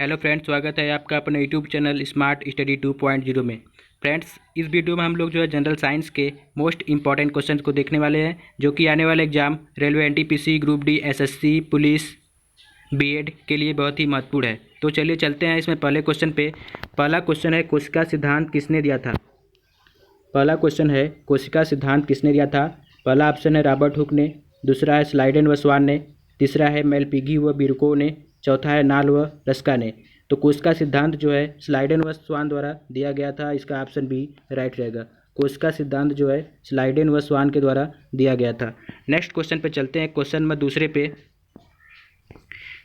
Hello friends, स्वागत है आपका अपने यूट्यूब चैनल स्मार्ट स्टडी 2.0 में। फ्रेंड्स, इस वीडियो में हम लोग जो है जनरल साइंस के मोस्ट इंपॉर्टेंट क्वेश्चन को देखने वाले हैं, जो कि आने वाले exam railway, NTPC, group D, SSC, police, BEd के लिए बहुत ही महत्वपूर्ण है। तो चलिए चलते हैं इसमें पहले क्वेश्चन पे। पहला क्वेश्चन है, कोशिका सिद्धांत किसने दिया था। पहला क्वेश्चन है, कोशिका सिद्धांत किसने दिया था। पहला ऑप्शन है रॉबर्ट हुक ने, दूसरा है स्लाइडेन व स्वान ने, तीसरा है मेलपिगी व बिरको ने, चौथा है नाल व रस्का ने। तो कोशिका सिद्धांत जो है स्लाइडेन व स्वान द्वारा दिया गया था, इसका ऑप्शन बी राइट रहेगा। कोशिका सिद्धांत जो है स्लाइडेन व स्वान के द्वारा दिया गया था। नेक्स्ट क्वेश्चन पे चलते हैं। क्वेश्चन नंबर दूसरे पे।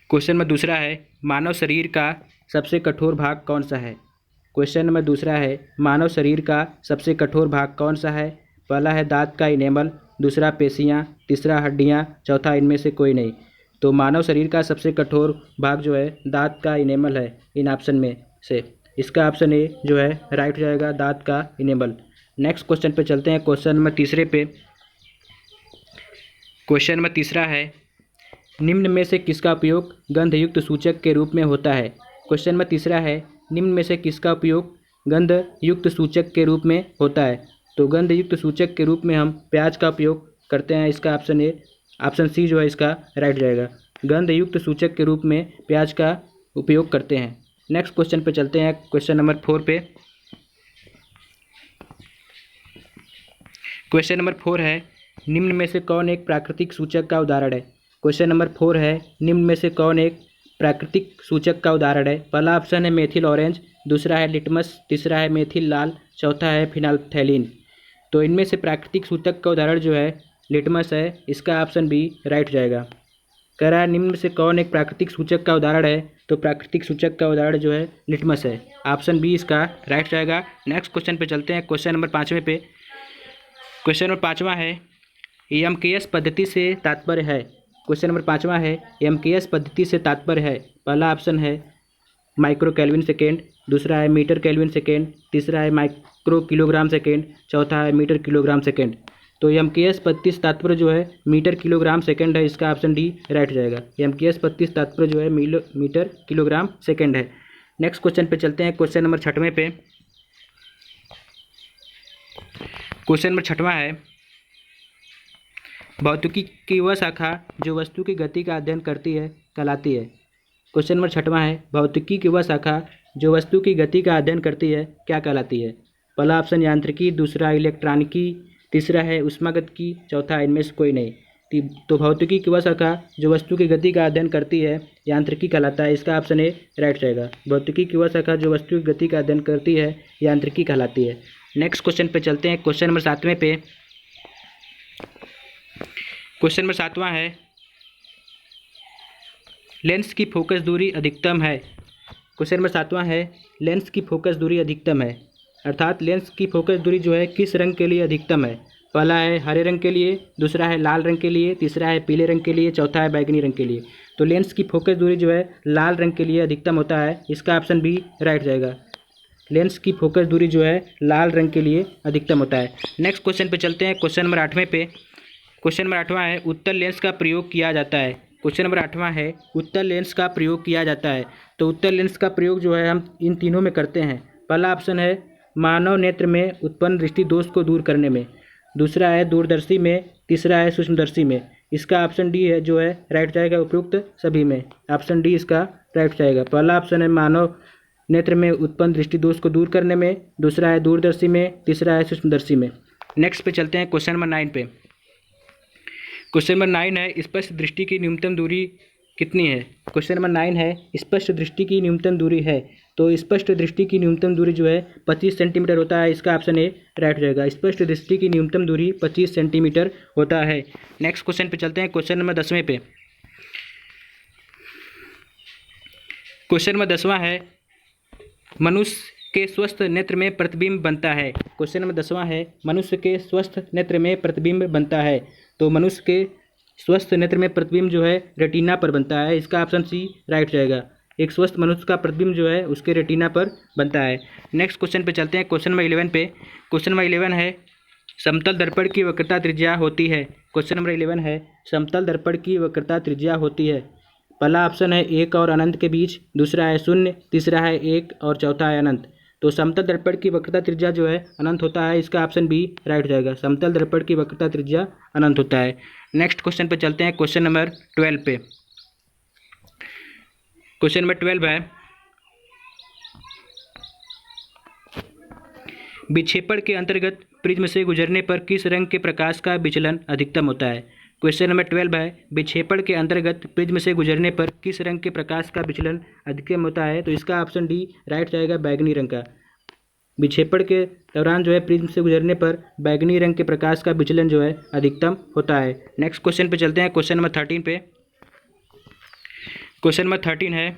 क्वेश्चन नंबर दूसरा है, मानव शरीर का सबसे कठोर भाग कौन सा है। क्वेश्चन नंबर दूसरा है, मानव शरीर का सबसे कठोर भाग कौन सा है। पहला है दांत का इनेमल, दूसरा पेशियाँ, तीसरा हड्डियाँ, चौथा इनमें से कोई नहीं। तो मानव शरीर का सबसे कठोर भाग जो है दांत का इनेमल है इन ऑप्शन में से। इसका ऑप्शन ए जो है राइट हो जाएगा, दांत का इनेमल। नेक्स्ट क्वेश्चन पे चलते हैं। क्वेश्चन नंबर तीसरे पे। क्वेश्चन नंबर तीसरा है, निम्न में से किसका उपयोग गंधयुक्त सूचक के रूप में होता है। क्वेश्चन नंबर तीसरा है, निम्न में से किसका उपयोग गंधयुक्त सूचक के रूप में होता है। तो गंधयुक्त सूचक के रूप में हम प्याज का उपयोग करते हैं, इसका ऑप्शन ए, ऑप्शन सी जो है इसका राइट रहेगा। गंधयुक्त सूचक के रूप में प्याज का उपयोग करते हैं। नेक्स्ट क्वेश्चन पे चलते हैं। क्वेश्चन नंबर 4 पे। क्वेश्चन नंबर 4 है, निम्न में से कौन एक प्राकृतिक सूचक का उदाहरण है। क्वेश्चन नंबर 4 है, निम्न में से कौन एक प्राकृतिक सूचक का उदाहरण है। पहला ऑप्शन है मेथिल ऑरेंज, दूसरा है लिटमस, तीसरा है मेथिल लाल, चौथा है फिनाल्थैलीन। तो इनमें से प्राकृतिक सूचक का उदाहरण जो है लिटमस है, इसका ऑप्शन बी राइट जाएगा। कह रहा है निम्न में से कौन एक प्राकृतिक सूचक का उदाहरण है, तो प्राकृतिक सूचक का उदाहरण जो है लिटमस है, ऑप्शन बी इसका राइट जाएगा। नेक्स्ट क्वेश्चन पे चलते हैं। क्वेश्चन नंबर 5वें पे। क्वेश्चन नंबर 5वां है, एमकेएस पद्धति से तात्पर्य है। क्वेश्चन नंबर 5वां है, एमकेएस पद्धति से तात्पर्य है। पहला ऑप्शन है माइक्रो केल्विन सेकेंड, दूसरा है मीटर केल्विन सेकेंड, तीसरा है माइक्रो किलोग्राम सेकेंड, चौथा है मीटर किलोग्राम सेकेंड। तो एमकेएस पद्धति से तात्पर्य जो है मीटर किलोग्राम सेकेंड है, इसका ऑप्शन डी राइट जाएगा। एमकेएस पद्धति से तात्पर्य जो है मीटर किलोग्राम सेकेंड है। नेक्स्ट क्वेश्चन पे चलते हैं। क्वेश्चन नंबर 6वें पे। क्वेश्चन नंबर 6वां है, भौतिकी की वह शाखा जो वस्तु की गति का अध्ययन करती है कहलाती है। क्वेश्चन नंबर 6वां है, भौतिकी की वह शाखा जो वस्तु की गति का अध्ययन करती है क्या कहलाती है। पहला ऑप्शन यांत्रिकी, दूसरा इलेक्ट्रॉनिकी, तीसरा है ऊष्मागतिकी, चौथा इनमें से कोई नहीं। तो भौतिकी की वह शाखा जो वस्तु की गति का अध्ययन करती है यांत्रिकी कहलाता है, इसका ऑप्शन ए राइट रहेगा। भौतिकी की वह शाखा जो वस्तु की गति का अध्ययन करती है यांत्रिकी कहलाती है। नेक्स्ट क्वेश्चन पे चलते हैं। क्वेश्चन नंबर 7वें पे। क्वेश्चन नंबर 7वां है, लेंस की फोकस दूरी अधिकतम है। क्वेश्चन नंबर 7वां है, लेंस की फोकस दूरी अधिकतम है, अर्थात लेंस की फोकस दूरी जो है किस रंग के लिए अधिकतम है। पहला है हरे रंग के लिए, दूसरा है लाल रंग के लिए, तीसरा है पीले रंग के लिए, चौथा है बैगनी रंग के लिए। तो लेंस की फोकस दूरी जो है लाल रंग के लिए अधिकतम होता है, इसका ऑप्शन बी राइट जाएगा। लेंस की फोकस दूरी जो है लाल रंग के लिए अधिकतम होता है। नेक्स्ट क्वेश्चन पे चलते हैं। क्वेश्चन नंबर 8वें पे। क्वेश्चन नंबर 8वां है, उत्तल लेंस का प्रयोग किया जाता है। क्वेश्चन नंबर 8वां है, उत्तल लेंस का प्रयोग किया जाता है। तो उत्तल लेंस का प्रयोग जो है हम इन तीनों में करते हैं। पहला ऑप्शन है मानव नेत्र में उत्पन्न दृष्टि दोष को दूर करने में, दूसरा है दूरदर्शी में, तीसरा है सूक्ष्मदर्शी में। इसका ऑप्शन डी है जो है राइट जाएगा उपयुक्त सभी में, ऑप्शन डी इसका राइट जाएगा। पहला ऑप्शन है मानव नेत्र में उत्पन्न दृष्टि दोष को दूर करने में, दूसरा है दूरदर्शी में, तीसरा है सूक्ष्मदर्शी में। नेक्स्ट पे चलते हैं। क्वेश्चन नंबर 9 पे। क्वेश्चन नंबर 9 है, स्पष्ट दृष्टि की न्यूनतम दूरी कितनी है। क्वेश्चन नंबर 9 है, स्पष्ट दृष्टि की न्यूनतम दूरी है। तो स्पष्ट दृष्टि की न्यूनतम दूरी जो है 25 सेंटीमीटर होता है, इसका ऑप्शन ए राइट रहेगा। स्पष्ट दृष्टि की न्यूनतम दूरी 25 सेंटीमीटर होता है। नेक्स्ट क्वेश्चन पे चलते हैं। क्वेश्चन नंबर 10वें पे। क्वेश्चन नंबर 10वां है, मनुष्य के स्वस्थ नेत्र में प्रतिबिंब बनता है। क्वेश्चन नंबर 10वां है, मनुष्य के स्वस्थ नेत्र में प्रतिबिंब बनता है। तो मनुष्य के स्वस्थ नेत्र में प्रतिबिंब जो है रेटिना पर बनता है, इसका ऑप्शन सी राइट जाएगा। एक स्वस्थ मनुष्य का प्रतिबिंब जो है उसके रेटिना पर बनता है। नेक्स्ट क्वेश्चन पे चलते हैं। क्वेश्चन नंबर 11 पे। क्वेश्चन नंबर 11 है, समतल दर्पण की वक्रता त्रिज्या होती है। क्वेश्चन नंबर 11 है, समतल दर्पण की वक्रता त्रिज्या होती है। पहला ऑप्शन है 1 और अनंत के बीच, दूसरा है 0, तीसरा है 1 और चौथा है अनंत। तो समतल दर्पण की वक्रता त्रिज्या जो है अनंत होता है, इसका ऑप्शन बी राइट हो जाएगा। समतल दर्पण की वक्रता त्रिज्या अनंत होता है। नेक्स्ट क्वेश्चन पे चलते हैं, क्वेश्चन नंबर 12 पे। क्वेश्चन नंबर 12 है, विक्षेपण के अंतर्गत प्रिज्म से गुजरने पर किस रंग के प्रकाश का विचलन अधिकतम होता है। क्वेश्चन नंबर 12 है, विक्षेपण के अंतर्गत प्रिज्म से गुजरने पर किस रंग के प्रकाश का विचलन अधिकतम होता है। तो इसका ऑप्शन डी राइट जाएगा, बैगनी रंग का। विक्षेपण के दौरान जो है प्रिज्म से गुजरने पर बैगनी रंग के प्रकाश का विचलन जो है अधिकतम होता है। नेक्स्ट क्वेश्चन पे चलते हैं, क्वेश्चन नंबर 13 पे। क्वेश्चन नंबर 13 है,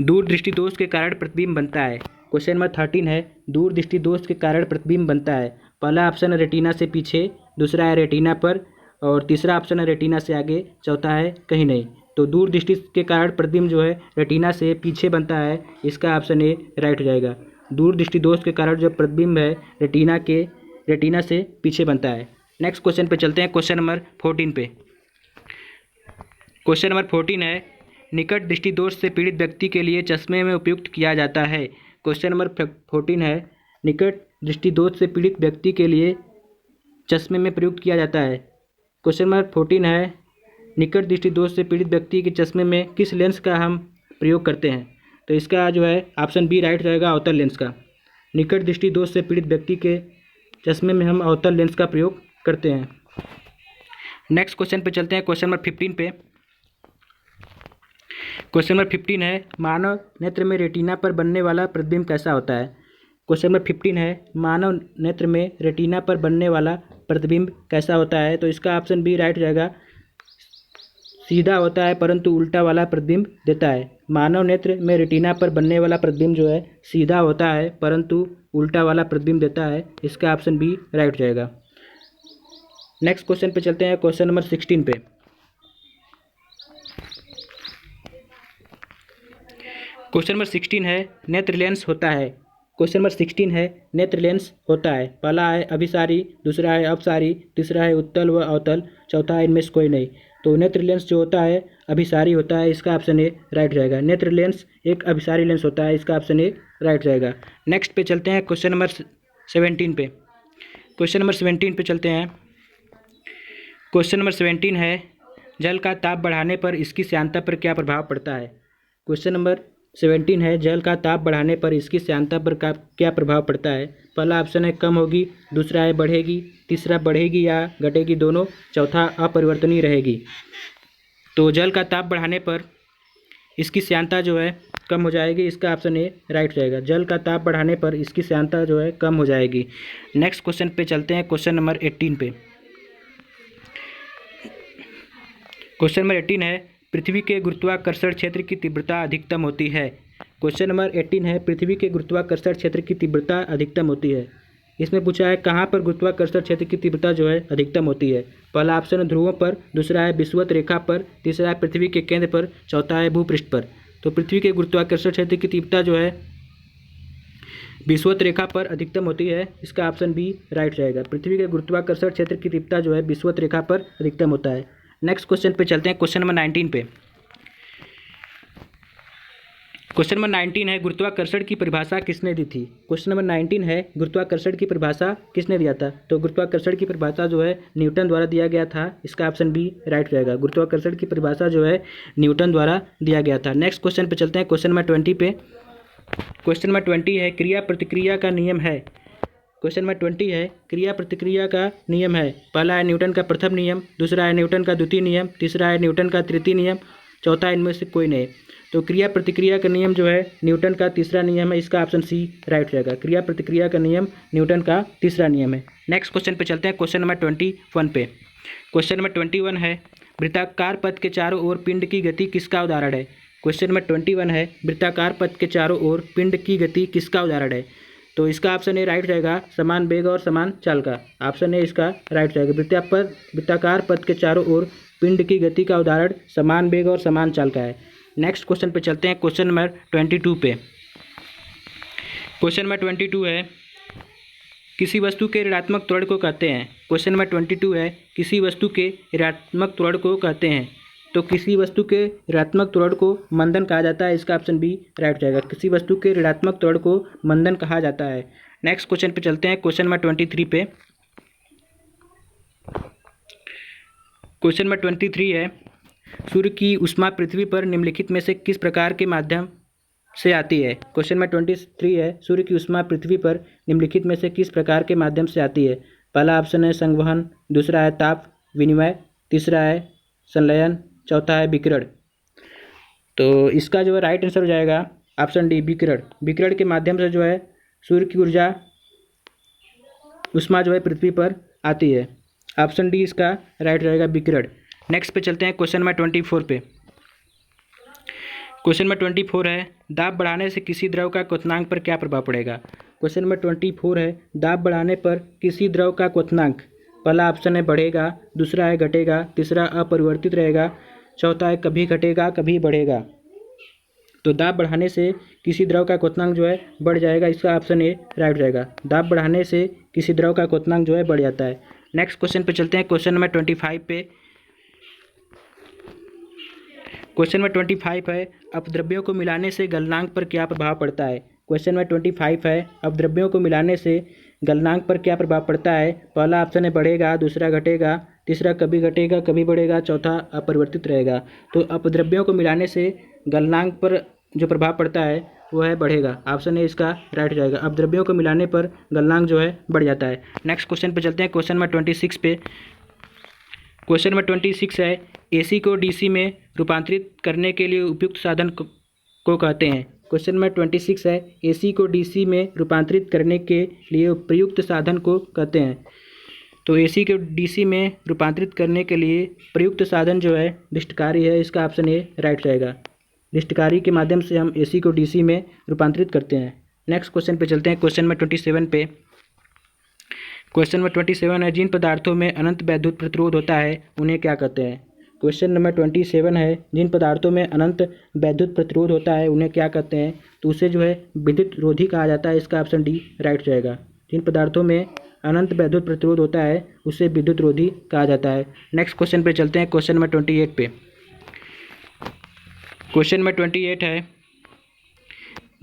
दूरदृष्टि दोष के कारण प्रतिबिंब बनता है। क्वेश्चन नंबर 13 है, दूरदृष्टि दोष के कारण प्रतिबिंब बनता है। पहला ऑप्शन है रेटिना से पीछे, दूसरा है रेटिना पर, और तीसरा ऑप्शन है रेटिना से आगे, चौथा है कहीं नहीं। तो दूरदृष्टि के कारण प्रतिबिंब जो है रेटिना से पीछे बनता है, इसका ऑप्शन ए राइट हो जाएगा। दूरदृष्टि दोष के कारण जो प्रतिबिंब है रेटिना से पीछे बनता है। नेक्स्ट क्वेश्चन पे चलते हैं, क्वेश्चन नंबर 14 पे। क्वेश्चन नंबर 14 है, निकट दृष्टि दोष से पीड़ित व्यक्ति के लिए चश्मे में उपयुक्त किया जाता है। क्वेश्चन नंबर 14 है, निकट दृष्टि दोष से पीड़ित व्यक्ति के लिए चश्मे में प्रयुक्त किया जाता है। क्वेश्चन नंबर 14 है, निकट दृष्टि दोष से पीड़ित व्यक्ति के चश्मे में किस लेंस का हम प्रयोग करते हैं। तो इसका जो है ऑप्शन बी राइट रहेगा, अवतल लेंस का। निकट दृष्टि दोष से पीड़ित व्यक्ति के चश्मे में हम अवतल लेंस का प्रयोग करते हैं। नेक्स्ट क्वेश्चन पे चलते हैं, क्वेश्चन नंबर 15 पे। क्वेश्चन नंबर 15 है, मानव नेत्र में रेटिना पर बनने वाला प्रतिबिंब कैसा होता है। क्वेश्चन नंबर 15 है, मानव नेत्र में रेटिना पर बनने वाला प्रतिबिंब कैसा होता है। तो इसका ऑप्शन बी राइट हो जाएगा, सीधा होता है परंतु उल्टा वाला प्रतिबिंब देता है। मानव नेत्र में रेटिना पर बनने वाला प्रतिबिंब जो है सीधा होता है परंतु उल्टा वाला प्रतिबिंब देता है, इसका ऑप्शन बी राइट हो जाएगा। नेक्स्ट क्वेश्चन पे चलते हैं, क्वेश्चन नंबर 16 पे। क्वेश्चन नंबर 16 है, नेत्र लेंस होता है। क्वेश्चन नंबर 16 है, नेत्र लेंस होता है। पहला है अभिसारी, दूसरा है अपसारी, तीसरा है उत्तल व अवतल, चौथा है इनमें से कोई नहीं। तो नेत्र लेंस जो होता है अभिसारी होता है, इसका ऑप्शन ए राइट जाएगा। नेत्र लेंस एक अभिसारी लेंस होता है, इसका ऑप्शन ए राइट जाएगा। नेक्स्ट पे चलते हैं, क्वेश्चन नंबर 17 पे। क्वेश्चन नंबर 17 पे चलते हैं। क्वेश्चन नंबर 17 है, जल का ताप बढ़ाने पर इसकी श्यानता पर क्या प्रभाव पड़ता है। क्वेश्चन नंबर 17 है, जल का ताप बढ़ाने पर इसकी श्यानता पर क्या प्रभाव पड़ता है। पहला ऑप्शन है कम होगी, दूसरा है बढ़ेगी, तीसरा बढ़ेगी या घटेगी दोनों, चौथा अपरिवर्तनीय रहेगी। तो जल का ताप बढ़ाने पर इसकी श्यानता जो है कम हो जाएगी, इसका ऑप्शन ए राइट जाएगा। जल का ताप बढ़ाने पर इसकी श्यानता जो है कम हो जाएगी। नेक्स्ट क्वेश्चन पे चलते हैं, क्वेश्चन नंबर 18 पे। क्वेश्चन नंबर 18 है, पृथ्वी के गुरुत्वाकर्षण क्षेत्र की तीव्रता अधिकतम होती है। क्वेश्चन नंबर 18 है, पृथ्वी के गुरुत्वाकर्षण क्षेत्र की तीव्रता अधिकतम होती है। इसमें पूछा है कहाँ पर गुरुत्वाकर्षण क्षेत्र की तीव्रता जो है अधिकतम होती है। पहला ऑप्शन है ध्रुवों पर, दूसरा है विषुवत रेखा पर, तीसरा है पृथ्वी के केंद्र पर, चौथा है भूपृष्ठ पर। तो पृथ्वी के गुरुत्वाकर्षण क्षेत्र की तीव्रता जो है विषुवत रेखा पर अधिकतम होती है, इसका ऑप्शन बी राइट रहेगा। पृथ्वी के गुरुत्वाकर्षण क्षेत्र की तीव्रता जो है विषुवत रेखा पर अधिकतम होता है। नेक्स्ट क्वेश्चन पे चलते हैं, क्वेश्चन नंबर 19 पे। क्वेश्चन नंबर 19 है, गुरुत्वाकर्षण की परिभाषा किसने दी थी। क्वेश्चन नंबर 19 है, गुरुत्वाकर्षण की परिभाषा किसने दिया था। तो गुरुत्वाकर्षण की परिभाषा जो है न्यूटन द्वारा दिया गया था, इसका ऑप्शन बी राइट रहेगा। गुरुत्वाकर्षण की परिभाषा जो है न्यूटन द्वारा दिया गया था। नेक्स्ट क्वेश्चन पे चलते हैं, क्वेश्चन नंबर 20 पे। क्वेश्चन नंबर 20 है, क्रिया प्रतिक्रिया का नियम है। क्वेश्चन नंबर 20 है, क्रिया प्रतिक्रिया का नियम है। पहला है न्यूटन का प्रथम नियम, दूसरा है न्यूटन का द्वितीय नियम, तीसरा है न्यूटन का तृतीय नियम, चौथा इनमें से कोई नहीं। तो क्रिया प्रतिक्रिया का नियम जो है न्यूटन का तीसरा नियम है, इसका ऑप्शन सी राइट रहेगा। क्रिया प्रतिक्रिया का नियम न्यूटन का तीसरा नियम है। नेक्स्ट क्वेश्चन पे चलते हैं, क्वेश्चन नंबर 21 पे। क्वेश्चन नंबर 21 है, वृत्ताकार पथ के चारों ओर पिंड की गति किसका उदाहरण है। क्वेश्चन नंबर 21 है, वृत्ताकार पथ के चारों ओर पिंड की गति किसका उदाहरण है। तो इसका ऑप्शन ए राइट रहेगा, समान वेग और समान चाल का। ऑप्शन ए इसका राइट रहेगा। वृत्ताकार पथ के चारों ओर पिंड की गति का उदाहरण समान वेग और समान चाल का है। नेक्स्ट क्वेश्चन पे चलते हैं, क्वेश्चन नंबर 22 पे। क्वेश्चन नंबर 22 है, किसी वस्तु के ऋणात्मक त्वरण को कहते हैं। क्वेश्चन नंबर 22 है, किसी वस्तु के ऋणात्मक त्वरण को कहते हैं। तो किसी वस्तु के ऋणात्मक त्वरण को मंदन कहा जाता है, इसका ऑप्शन बी राइट जाएगा। किसी वस्तु के ऋणात्मक त्वरण को मंदन कहा जाता है। नेक्स्ट क्वेश्चन पे चलते हैं, क्वेश्चन नंबर 23 पे। क्वेश्चन नंबर 23 है, सूर्य की ऊष्मा पृथ्वी पर निम्नलिखित में से किस प्रकार के माध्यम से आती है। क्वेश्चन नंबर 23 है, सूर्य की ऊष्मा पृथ्वी पर निम्नलिखित में से किस प्रकार के माध्यम से आती है। पहला ऑप्शन है संवहन, दूसरा है ताप विनिमय, तीसरा है संलयन, चौथा है विकिरण। तो इसका जो है राइट आंसर हो जाएगा ऑप्शन डी विकिरण। विकिरण के माध्यम से जो है सूर्य की ऊर्जा ऊष्मा जो है पृथ्वी पर आती है। ऑप्शन डी इसका राइट रहेगा विकिरण। नेक्स्ट पे चलते हैं क्वेश्चन नंबर 24 पे। क्वेश्चन नंबर 24 है, दाब बढ़ाने से किसी द्रव का क्वथनांक पर क्या प्रभाव पड़ेगा। क्वेश्चन नंबर 24 है, दाब बढ़ाने पर किसी द्रव का क्वथनांक। पहला ऑप्शन है बढ़ेगा, दूसरा है घटेगा, तीसरा अपरिवर्तित रहेगा, चौथा है कभी घटेगा कभी बढ़ेगा। तो दाब बढ़ाने से किसी द्रव का क्वथनांक जो है बढ़ जाएगा, इसका ऑप्शन ए राइट रहेगा। दाब बढ़ाने से किसी द्रव का क्वथनांक जो है बढ़ जाता है। नेक्स्ट क्वेश्चन पे चलते हैं, क्वेश्चन नंबर 25 पे। क्वेश्चन नंबर 25 है, अपद्रव्यों को मिलाने से गलनांक पर क्या प्रभाव पड़ता है। क्वेश्चन नंबर 25 है, अपद्रव्यों को मिलाने से गलनांक पर क्या प्रभाव पड़ता है। पहला ऑप्शन है बढ़ेगा, दूसरा घटेगा, तीसरा कभी घटेगा कभी बढ़ेगा, चौथा अपरिवर्तित रहेगा। तो अपद्रव्यों को मिलाने से गलनांक पर जो प्रभाव पड़ता है वो है बढ़ेगा। ऑप्शन ए इसका राइट जाएगा। अपद्रव्यों को मिलाने पर गलनांक जो है बढ़ जाता है। नेक्स्ट क्वेश्चन पे चलते हैं, क्वेश्चन नंबर 26 पे। क्वेश्चन नंबर 26 है, एसी को डीसी में रूपांतरित करने के लिए उपयुक्त साधन को कहते हैं। क्वेश्चन नंबर 26 है, एसी को डीसी में रूपांतरित करने के लिए प्रयुक्त साधन को कहते हैं। तो एसी को डीसी में रूपांतरित करने के लिए प्रयुक्त साधन जो है डिस्टकारी है, इसका ऑप्शन ए राइट रहेगा। डिस्टकारी के माध्यम से हम एसी को डीसी में रूपांतरित करते हैं। नेक्स्ट क्वेश्चन पे चलते हैं, क्वेश्चन नंबर 27 पे। क्वेश्चन नंबर 27 है, जिन पदार्थों में अनंत वैद्युत प्रतिरोध होता है उन्हें क्या कहते हैं। क्वेश्चन नंबर 27 है, जिन पदार्थों में अनंत वैद्युत प्रतिरोध होता है उन्हें क्या कहते हैं। तो उसे जो है विद्युत रोधी कहा जाता है, इसका ऑप्शन डी राइट रहेगा। जिन पदार्थों में अनंत वैद्युत प्रतिरोध होता है उसे विद्युत रोधी कहा जाता है। नेक्स्ट क्वेश्चन पे चलते हैं, क्वेश्चन नंबर 28 पे। क्वेश्चन नंबर 28 है,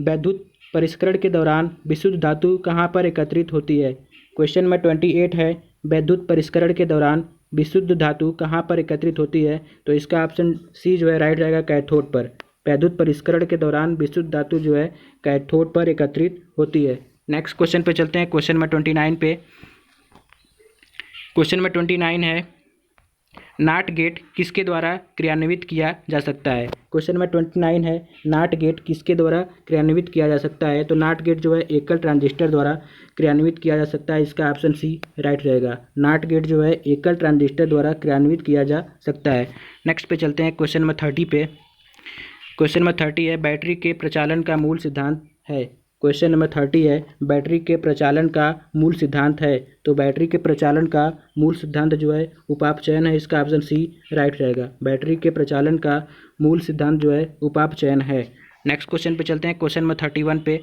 वैद्युत परिष्करण के दौरान विशुद्ध धातु कहाँ पर एकत्रित होती है। क्वेश्चन नंबर 28 है, वैद्युत परिष्करण के दौरान विशुद्ध धातु कहाँ पर एकत्रित होती है। तो इसका ऑप्शन सी जो है राइट रहेगा, कैथोड पर। वैद्युत परिष्करण के दौरान विशुद्ध धातु जो है कैथोड पर एकत्रित होती है। नेक्स्ट क्वेश्चन पे चलते हैं, क्वेश्चन नंबर 29 पे। क्वेश्चन नंबर 29 है, नाट गेट किसके द्वारा क्रियान्वित किया जा सकता है। क्वेश्चन नंबर 29 है, नाट गेट किसके द्वारा क्रियान्वित किया जा सकता है। तो नाट गेट जो है एकल ट्रांजिस्टर द्वारा क्रियान्वित किया जा सकता है, इसका ऑप्शन सी राइट रहेगा। नाट गेट जो है एकल ट्रांजिस्टर द्वारा क्रियान्वित किया जा सकता है। नेक्स्ट पे चलते हैं, क्वेश्चन नंबर 30 पे। क्वेश्चन नंबर 30 है, बैटरी के प्रचालन का मूल सिद्धांत है। क्वेश्चन नंबर 30 है, बैटरी के प्रचालन का मूल सिद्धांत है। तो बैटरी के प्रचालन का मूल सिद्धांत जो है उपापचयन है, इसका ऑप्शन सी राइट रहेगा। बैटरी के प्रचालन का मूल सिद्धांत जो है उपापचयन है। नेक्स्ट क्वेश्चन पे चलते हैं, क्वेश्चन नंबर 31 पे।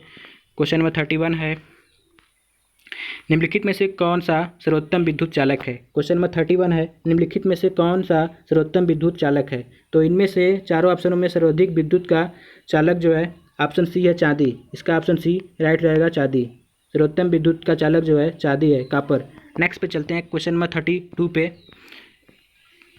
क्वेश्चन नंबर 31 है, निम्नलिखित में से कौन सा सर्वोत्तम विद्युत चालक है। क्वेश्चन नंबर 31 है, निम्नलिखित में से कौन सा सर्वोत्तम विद्युत चालक है। तो इनमें से चारों ऑप्शनों में सर्वाधिक विद्युत का चालक जो है ऑप्शन सी है चांदी, इसका ऑप्शन सी राइट रहेगा चांदी। सर्वोत्तम विद्युत का चालक जो है चांदी है, कापर। नेक्स्ट पे चलते हैं, क्वेश्चन नंबर 32 पे।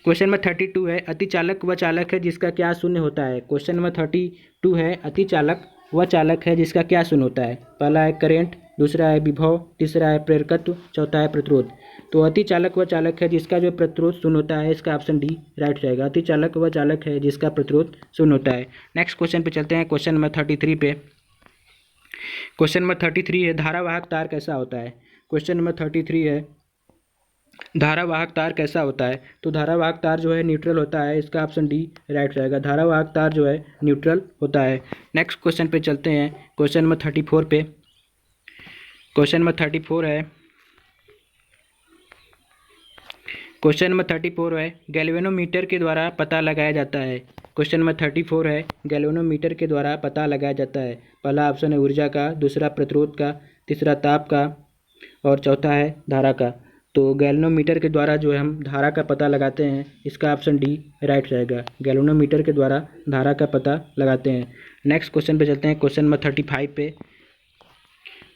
क्वेश्चन नंबर 32 है, अतिचालक वह चालक है जिसका क्या शून्य होता है। क्वेश्चन नंबर 32 है, अतिचालक वह चालक है जिसका क्या शून्य होता है। पहला है करेंट, दूसरा है विभव, तीसरा है प्रेरकत्व, चौथा है प्रतिरोध। तो अतिचालक वह चालक है जिसका जो प्रतिरोध शून्य होता है, इसका ऑप्शन डी राइट रहेगा। अतिचालक वह चालक है जिसका प्रतिरोध शून्य होता है। नेक्स्ट क्वेश्चन पे चलते हैं, क्वेश्चन नंबर 33 पे। क्वेश्चन नंबर 33 है, धारावाहक तार कैसा होता है। क्वेश्चन नंबर 33 है, धारावाहक तार कैसा होता है। तो धारावाहक तार जो है न्यूट्रल होता है, इसका ऑप्शन डी राइट रहेगा। धारावाहक तार जो है न्यूट्रल होता है। नेक्स्ट क्वेश्चन पे चलते हैं, क्वेश्चन नंबर 34 पे। क्वेश्चन नंबर 34 है, क्वेश्चन नंबर 34 है, गैल्वेनोमीटर के द्वारा पता लगाया जाता है। क्वेश्चन नंबर 34 है, गैल्वेनोमीटर के द्वारा पता लगाया जाता है। पहला ऑप्शन है ऊर्जा का, दूसरा प्रतिरोध का, तीसरा ताप का, और चौथा है धारा का। तो गैल्वेनोमीटर के द्वारा जो है हम धारा का पता लगाते हैं, इसका ऑप्शन डी राइट रहेगा। गैल्वेनोमीटर के द्वारा धारा का पता लगाते हैं। नेक्स्ट क्वेश्चन पे चलते हैं, क्वेश्चन नंबर 35 पे।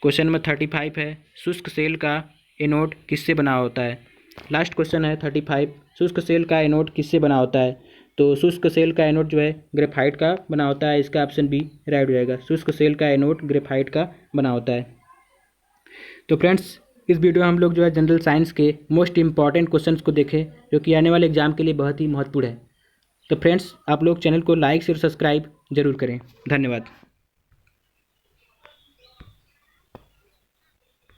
क्वेश्चन नंबर 35 है, शुष्क सेल का एनोड किससे बना होता है। लास्ट क्वेश्चन है 35, शुष्क सेल का एनोड किससे बना होता है। तो शुष्क सेल का एनोड जो है ग्रेफाइट का बना होता है, इसका ऑप्शन बी राइट रहेगा। शुष्क सेल का एनोड ग्रेफाइट का बना होता है। तो फ्रेंड्स, इस वीडियो में हम लोग जो है जनरल साइंस के मोस्ट इंपॉर्टेंट क्वेश्चंस को देखें, जो कि आने वाले एग्जाम के लिए बहुत ही महत्वपूर्ण है। तो फ्रेंड्स, आप लोग चैनल को लाइक शेयर सब्सक्राइब जरूर करें। धन्यवाद।